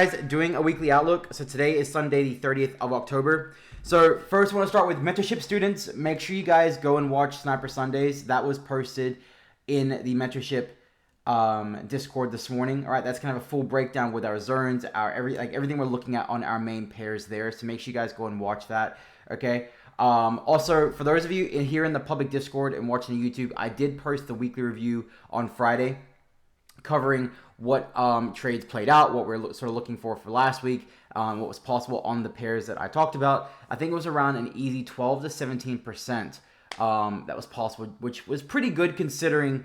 Guys, doing a weekly outlook. So today is Sunday the 30th of October. So first I want to start with mentorship students. Make sure you guys go and watch Sniper Sundays. That was posted in the mentorship Discord this morning. All right, that's kind of a full breakdown with our zones, our everything we're looking at on our main pairs there. So make sure you guys go and watch that. Okay. Also, for those of you here in the public Discord and watching YouTube, I did post the weekly review on Friday, covering what trades played out, what we're sort of looking for last week, what was possible on the pairs that I talked about. I think it was around an easy 12 to 17% that was possible, which was pretty good considering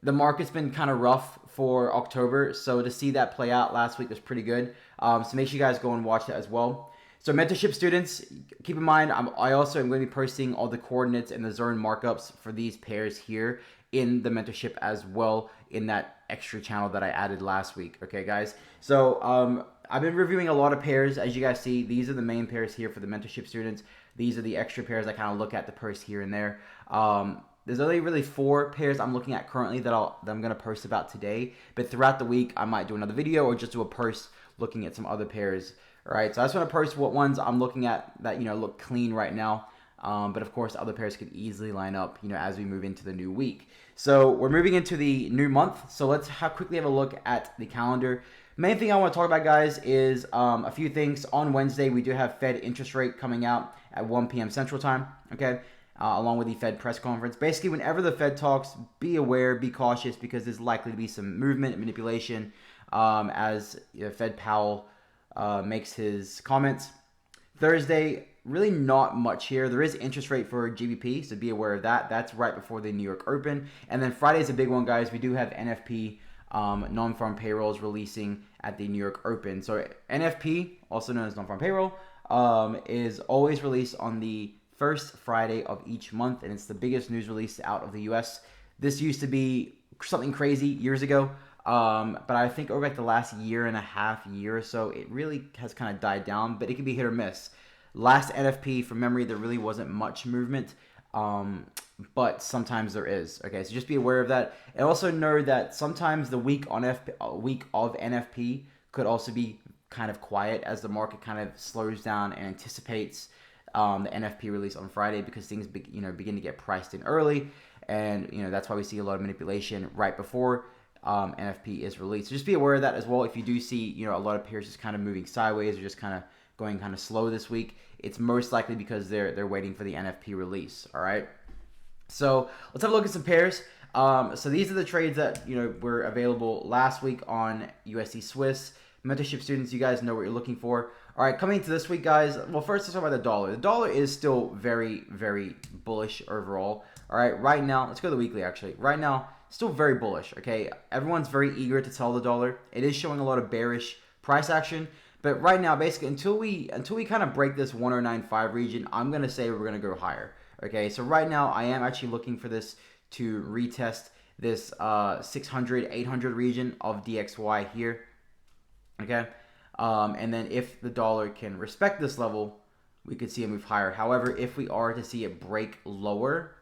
the market's been kind of rough for October. So to see that play out last week was pretty good. So make sure you guys go and watch that as well. So mentorship students, keep in mind, I also am going to be posting all the coordinates and the zone markups for these pairs here in the mentorship as well, in that extra channel that I added last week. Okay, guys. So I've been reviewing a lot of pairs. As you guys see, these are the main pairs here for the mentorship students. These are the extra pairs I kind of look at the post here and there. There's only really 4 pairs I'm looking at currently that I'm going to post about today. But throughout the week, I might do another video or just do a post looking at some other pairs. All right, so I just want to post what ones I'm looking at that, look clean right now. But of course, other pairs could easily line up, as we move into the new week. So we're moving into the new month. So let's quickly have a look at the calendar. Main thing I want to talk about, guys, is a few things. On Wednesday, we do have Fed interest rate coming out at 1 p.m. Central Time, okay, along with the Fed press conference. Basically, whenever the Fed talks, be aware, be cautious, because there's likely to be some movement and manipulation as Fed Powell makes his comments. Thursday, really not much here. There is interest rate for GBP, so be aware of that. That's right before the New York Open. And then Friday is a big one, guys. We do have NFP, non-farm payrolls, releasing at the New York Open. So NFP, also known as non-farm payroll, is always released on the first Friday of each month, and it's the biggest news release out of the U.S. This used to be something crazy years ago. But I think over like the last year and a half, year or so, it really has kind of died down, but it can be hit or miss. Last NFP, from memory, there really wasn't much movement, but sometimes there is. Okay, so just be aware of that. And also know that sometimes the week of NFP could also be kind of quiet as the market kind of slows down and anticipates the NFP release on Friday, because things begin to get priced in early, and that's why we see a lot of manipulation right before NFP is released. So just be aware of that as well. If you do see a lot of pairs just kind of moving sideways or just kind of going kind of slow this week, it's most likely because they're waiting for the NFP release. All right. So let's have a look at some pairs. So these are the trades that were available last week on USD Swiss. Mentorship students, you guys know what you're looking for. All right, coming into this week, guys. Well, first let's talk about the dollar. The dollar is still very, very bullish overall. All right, right now, let's go to the weekly actually. Right now, still very bullish. Okay, everyone's very eager to sell the dollar. It is showing a lot of bearish price action. But right now, basically, until we kind of break this 1095 region, I'm gonna say we're gonna go higher. Okay, so right now I am actually looking for this to retest this 600, 800 region of DXY here. Okay, and then if the dollar can respect this level, we could see it move higher. However, if we are to see it break lower,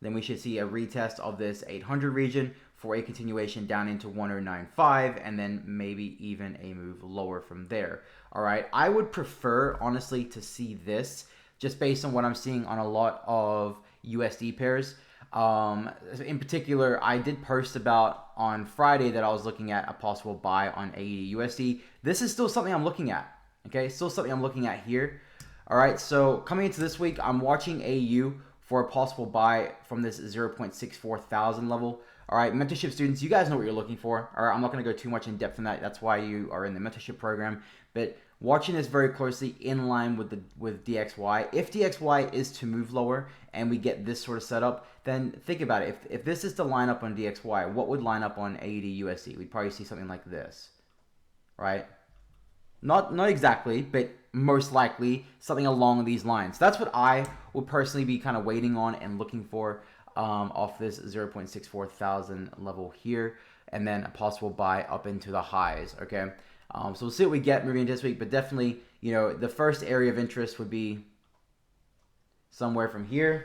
then we should see a retest of this 800 region for a continuation down into 1095, and then maybe even a move lower from there. All right, I would prefer, honestly, to see this just based on what I'm seeing on a lot of USD pairs. In particular, I did post about on Friday that I was looking at a possible buy on AED USD. This is still something I'm looking at. Okay, still something I'm looking at here. All right, so coming into this week, I'm watching AU for a possible buy from this 0.64 thousand level. All right, mentorship students, you guys know what you're looking for. All right, I'm not going to go too much in depth on that. That's why you are in the mentorship program. But watching this very closely in line with DXY. If DXY is to move lower and we get this sort of setup, then think about it. If this is to line up on DXY, what would line up on AED USD? We'd probably see something like this, right? Not exactly, but most likely something along these lines. That's what I would personally be kind of waiting on and looking for off this 0.64 thousand level here, and then a possible buy up into the highs. Okay, so we'll see what we get moving into this week, but definitely, the first area of interest would be somewhere from here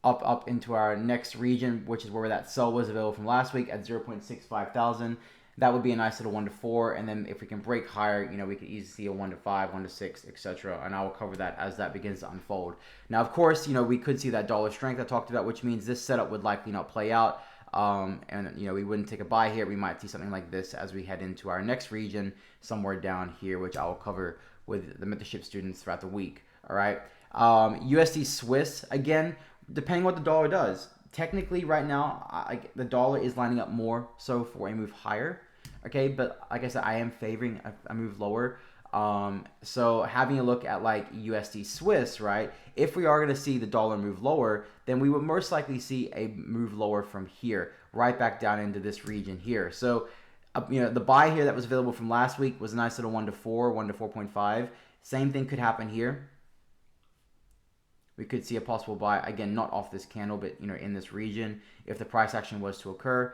up into our next region, which is where that sell was available from last week at 0.65 thousand. That would be a nice little 1 to 4. And then if we can break higher, we could easily see a 1 to 5, 1 to 6, etc. And I will cover that as that begins to unfold. Now, of course, we could see that dollar strength I talked about, which means this setup would likely not play out. And we wouldn't take a buy here. We might see something like this as we head into our next region, somewhere down here, which I will cover with the mentorship students throughout the week. All right. USD Swiss, again, depending what the dollar does. Technically, right now, the dollar is lining up more so for a move higher. Okay, but like I said, I am favoring a move lower. So having a look at like USD Swiss, right? If we are going to see the dollar move lower, then we would most likely see a move lower from here, right back down into this region here. So, the buy here that was available from last week was a nice little 1 to 4, 1 to 4.5. Same thing could happen here. We could see a possible buy, again, not off this candle, but, in this region, if the price action was to occur.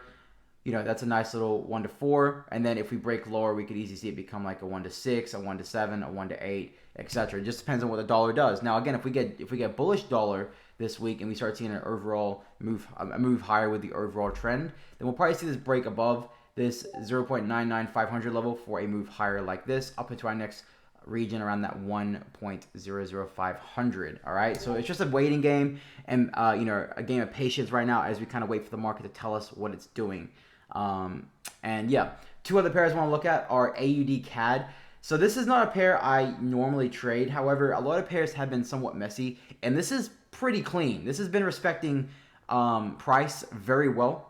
That's a nice little 1 to 4. And then if we break lower, we could easily see it become like a 1 to 6, a 1 to 7, a 1 to 8, etc. It just depends on what the dollar does. Now, again, if we get bullish dollar this week and we start seeing an overall move, a move higher with the overall trend, then we'll probably see this break above this 0.99500 level for a move higher like this up into our next region around that 1.00500. All right, so it's just a waiting game and a game of patience right now as we kind of wait for the market to tell us what it's doing. And yeah, two other pairs I want to look at are AUD CAD. So this is not a pair I normally trade. However, a lot of pairs have been somewhat messy, and this is pretty clean. This has been respecting price very well.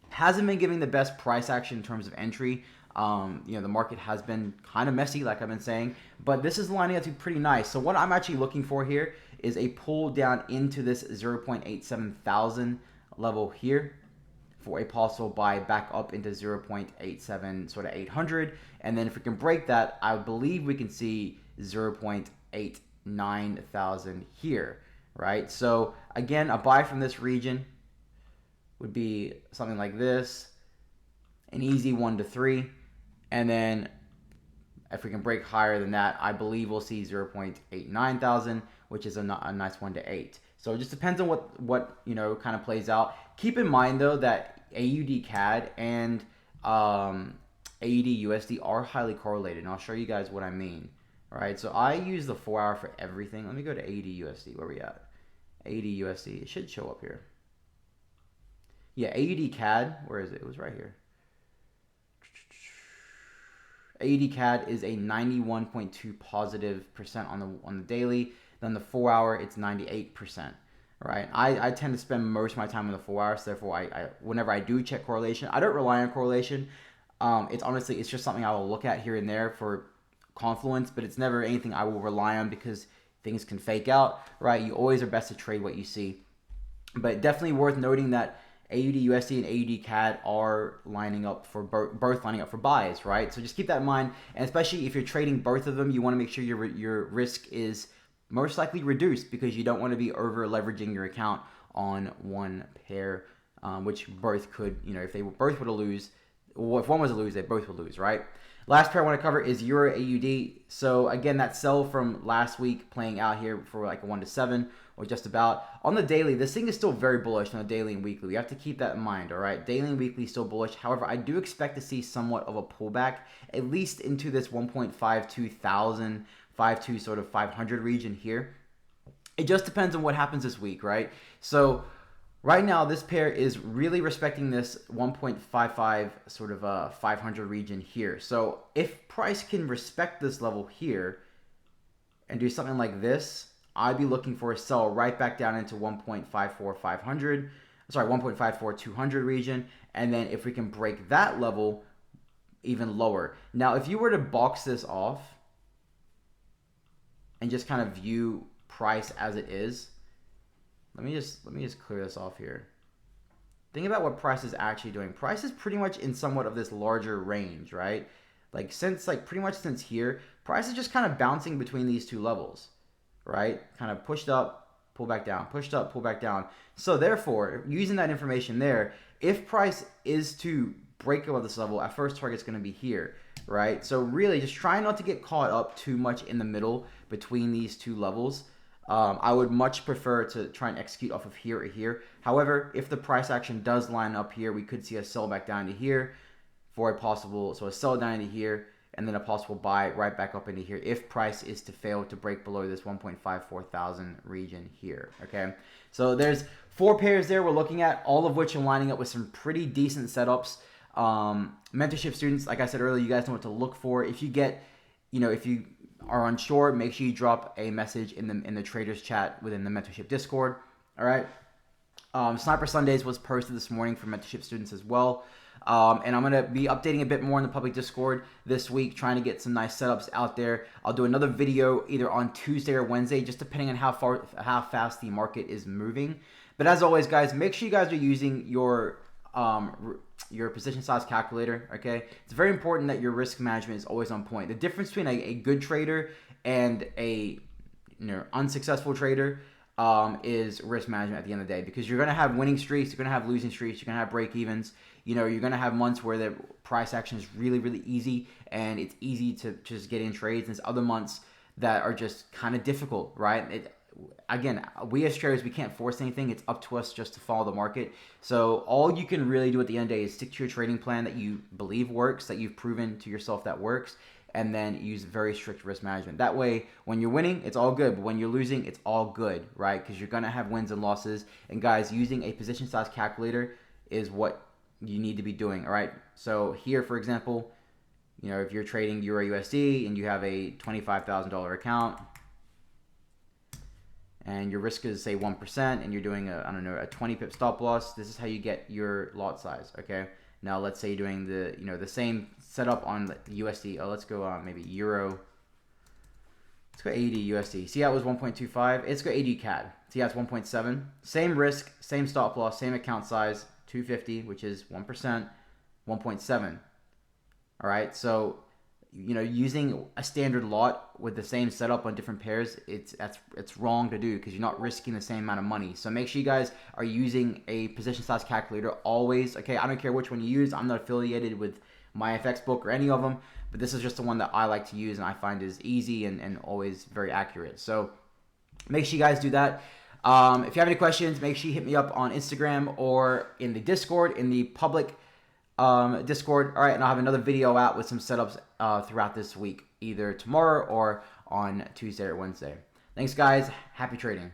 Hasn't been giving the best price action in terms of entry. The market has been kind of messy, like I've been saying, but this is lining up to be pretty nice. So what I'm actually looking for here is a pull down into this 0.87 thousand level here for a possible buy back up into 0.87 sort of 800. And then if we can break that, I believe we can see 0.89 thousand here, right? So again, a buy from this region would be something like this, an easy 1 to 3. And then if we can break higher than that, I believe we'll see 0.89 thousand, which is a nice 1 to 8. So it just depends on what kind of plays out. Keep in mind though that AUD CAD and AUD USD are highly correlated, and I'll show you guys what I mean. All right, so I use the 4 hour for everything. Let me go to AUD USD. Where we at? AUD USD. It should show up here. Yeah, AUD CAD. Where is it? It was right here. AUD CAD is a 91.2 positive % on the daily. Then the 4 hour, it's 98%. Right, I tend to spend most of my time on the 4 hours. Therefore, I whenever I do check correlation, I don't rely on correlation. It's just something I will look at here and there for confluence, but it's never anything I will rely on because things can fake out. Right, you always are best to trade what you see. But definitely worth noting that AUD USD and AUD CAD are lining up for both lining up for buys. Right, so just keep that in mind, and especially if you're trading both of them, you want to make sure your risk is most likely reduced because you don't want to be over leveraging your account on one pair, which both could, if they both were to lose, well, if one was to lose, they both would lose, right? Last pair I want to cover is Euro AUD. So again, that sell from last week playing out here for like a 1 to 7 or just about. On the daily, this thing is still very bullish on the daily and weekly. We have to keep that in mind, all right? Daily and weekly still bullish. However, I do expect to see somewhat of a pullback, at least into this 1.52 thousand 5.2 sort of 500 region here. It just depends on what happens this week, right? So right now, this pair is really respecting this 1.55 sort of 500 region here. So if price can respect this level here and do something like this, I'd be looking for a sell right back down into 1.54 200 region. And then if we can break that level, even lower. Now, if you were to box this off and just kind of view price as it is, let me just clear this off here. Think about what price is actually doing. Price is pretty much in somewhat of this larger range, right? Pretty much since here, price is just kind of bouncing between these two levels, right? Kind of pushed up, pull back down, pushed up, pull back down. So therefore, using that information there, if price is to break above this level, our first target's going to be here, right? So really just try not to get caught up too much in the middle between these two levels. I would much prefer to try and execute off of here or here. However, if the price action does line up here, we could see a sell back down to here for a possible, so a sell down into here, and then a possible buy right back up into here if price is to fail to break below this 1.54 thousand region here, okay? So there's 4 pairs there we're looking at, all of which are lining up with some pretty decent setups. Mentorship students, like I said earlier, you guys know what to look for. If you get, if you are unsure, make sure you drop a message in the traders chat within the mentorship Discord, all right? Sniper Sundays was posted this morning for mentorship students as well. And I'm going to be updating a bit more in the public Discord this week, trying to get some nice setups out there. I'll do another video either on Tuesday or Wednesday, just depending on how fast the market is moving. But as always, guys, make sure you guys are using your position size calculator, okay? It's very important that your risk management is always on point. The difference between a good trader and a unsuccessful trader is risk management at the end of the day, because you're going to have winning streaks, you're going to have losing streaks, you're going to have break evens. You're going to have months where the price action is really, really easy and it's easy to just get in trades. And there's other months that are just kind of difficult, right? Again, we as traders, we can't force anything. It's up to us just to follow the market. So all you can really do at the end of the day is stick to your trading plan that you believe works, that you've proven to yourself that works, and then use very strict risk management. That way, when you're winning, it's all good. But when you're losing, it's all good, right? Because you're going to have wins and losses. And guys, using a position size calculator is what you need to be doing, all right? So here, for example, if you're trading Euro USD and you have a $25,000 account and your risk is, say, 1%, and you're doing a 20 pip stop loss, this is how you get your lot size, okay? Now, let's say you're doing the same setup on the USD. Oh, let's go maybe Euro. Let's go AD USD. See how it was 1.25? Let's go AD CAD. See how it's 1.7? Same risk, same stop loss, same account size. 250, which is 1%, 1.7. All right, so using a standard lot with the same setup on different pairs, it's wrong to do, because you're not risking the same amount of money. So make sure you guys are using a position size calculator always. Okay, I don't care which one you use. I'm not affiliated with MyFXBook or any of them, but this is just the one that I like to use and I find is easy and always very accurate. So make sure you guys do that. If you have any questions, make sure you hit me up on Instagram or in the Discord, in the public Discord. All right, and I'll have another video out with some setups throughout this week, either tomorrow or on Tuesday or Wednesday. Thanks, guys. Happy trading.